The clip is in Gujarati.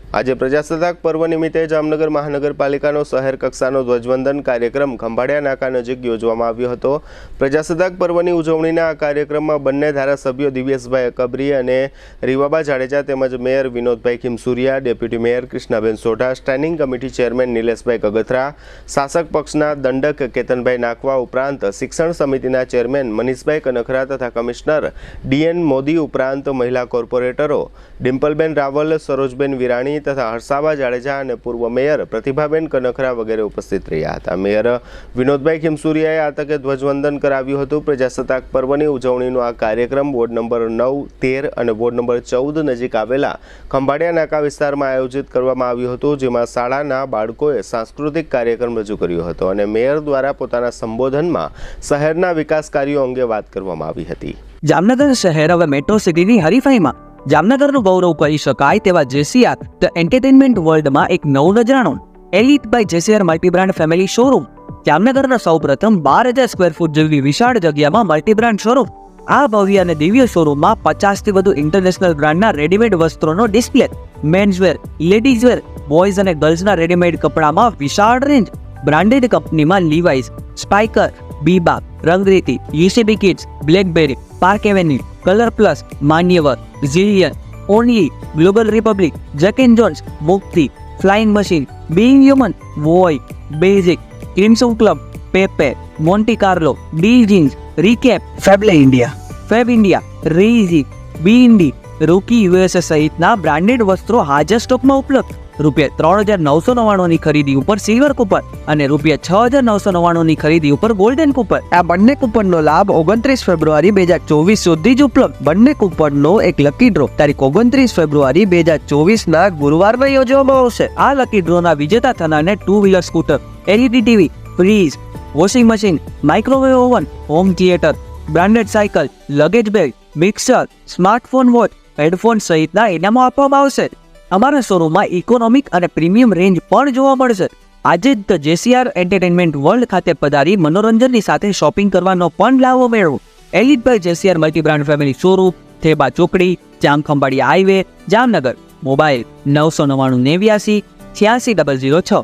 આજે પ્રજાસત્તાક પર્વ નિમિત્તે જામનગર મહાનગરપાલિકાનો શહેર કક્ષાનો ધ્વજવંદન કાર્યક્રમ ખંભાળિયા નાકા નજીક યોજવામાં આવ્યો હતો। પ્રજાસત્તાક પર્વની ઉજવણીના આ કાર્યક્રમમાં બંને ધારાસભ્યો દિવ્યેશભાઈ અકબરી અને રીવાબા જાડેજા તેમજ mayor Vinodbhai Khimsuriya, deputy mayor Krishnaben Sodha, standing committee chairman Nileshbhai Kagathara, શાસક પક્ષના દંડક કેતનભાઈ નાકવા ઉપરાંત શિક્ષણ સમિતિના ચેરમેન મનીષભાઈ કનખરા તથા કમિશનર ડીએન મોદી ઉપરાંત મહિલા કોર્પોરેટરો ડિમ્પલબેન રાવલ, સરોજબેન વિરાણી તથા હર્ષાબા જાડેજા અને પૂર્વ મેયર પ્રતિભાબેન કનખરા વગેરે ઉપસ્થિત રહ્યા હતા। મેયર વિનોદભાઈ ખીમસુરિયાએ આ તકે ધ્વજવંદન કરાવ્યું હતું। પ્રજાસત્તાક પર્વની ઉજવણીનો આ કાર્યક્રમ વોર્ડ નંબર 9, 13 અને વોર્ડ નંબર 14 નજીક આવેલા ખંભાળિયા નાકા વિસ્તારમાં આયોજિત કરવામાં આવ્યું હતું, જેમાં શાળાના બાળકોએ સાંસ્કૃતિક કાર્યક્રમ રજૂ કર્યો હતો અને મેયર દ્વારા પોતાના સંબોધનમાં શહેરના વિકાસ કાર્યો અંગે વાત કરવામાં આવી હતી। જામનગર શહેર હવે મેટ્રો સિટીની હરીફાઈમાં જામનગરનું ગૌરવ કરી શકાય તેવા જેસીઆર ધ એન્ટરટેનમેન્ટ વર્લ્ડમાં એક નવું નજરાણું elite by જેસીઆર multi brand family showroom. જામનગરના સૌપ્રથમ 12,000 સ્ક્વેર ફૂટ જેવી વિશાળ જગ્યામાં મલ્ટીબ્રાન્ડ શોરૂમ। આ ભવ્ય અને દિવ્ય શોરૂમમાં 50થી વધુ ઇન્ટરનેશનલ બ્રાન્ડના રેડીમેડ વસ્ત્રોનો ડિસ્પ્લે, મેન્સવેર, લેડીઝવેર, બોયઝ અને ગર્લ્સના રેડીમેડ કપડામાં વિશાળ રેન્જ, બ્રાન્ડેડ કંપનીમાં Levi's, Spykar, Biba, Rangriti, UCB Kids, Blackberry, Park Avenue, Color Plus, Manyavar, ઝિલિયન, Only, Global Republic, Jack and Jones, Mufti, Flying Machine, Being Human, વોય, Basic, Crimson Club, Pepe, Monte Carlo, D jeans, રીકેપ, ફેબ ઇન્ડિયા, રેઝી, બીઇન્ડી, રૂકી યુએસએ સહિતના બ્રાન્ડેડ વસ્ત્રો હાજર સ્ટોકમાં ઉપલબ્ધ। ₹3,999ની ખરીદી ઉપર સિલ્વર કૂપન અને ₹6,999ની ખરીદી ઉપર ગોલ્ડન કૂપન। આ બંને કૂપનનો લાભ 29 ફેબ્રુઆરી 2024 સુધી જ ઉપલબ્ધ। બંને કૂપનનો એક લકી ડ્રો તારીખ 29 ફેબ્રુઆરી 2024ના ગુરુવારના યોજવામાં આવશે। આ લકી ડ્રોના વિજેતા થનારને 2 wheeler scooter, LED TV, fridge, washing machine, microwave oven, home theatre, branded cycle, luggage bag, mixer, smartphone watch, headphone સહિતના ઇનામો આપવામાં આવશે। અમારા શોરૂમમાં ઇકોનોમિક અને પ્રીમિયમ રેન્જ પણ જોવા મળશે। આજે જ ધ જેસીઆર એન્ટરટેનમેન્ટ વર્લ્ડ ખાતે પધારી મનોરંજનની સાથે શોપિંગ કરવાનો પણ લાવો મેળવો। Elite by જેસીઆર multi brand family showroom, Theba ચોકડી, જામખંભાળિયા હાઈવે, જામનગર। મોબાઈલ 999 89 86 006।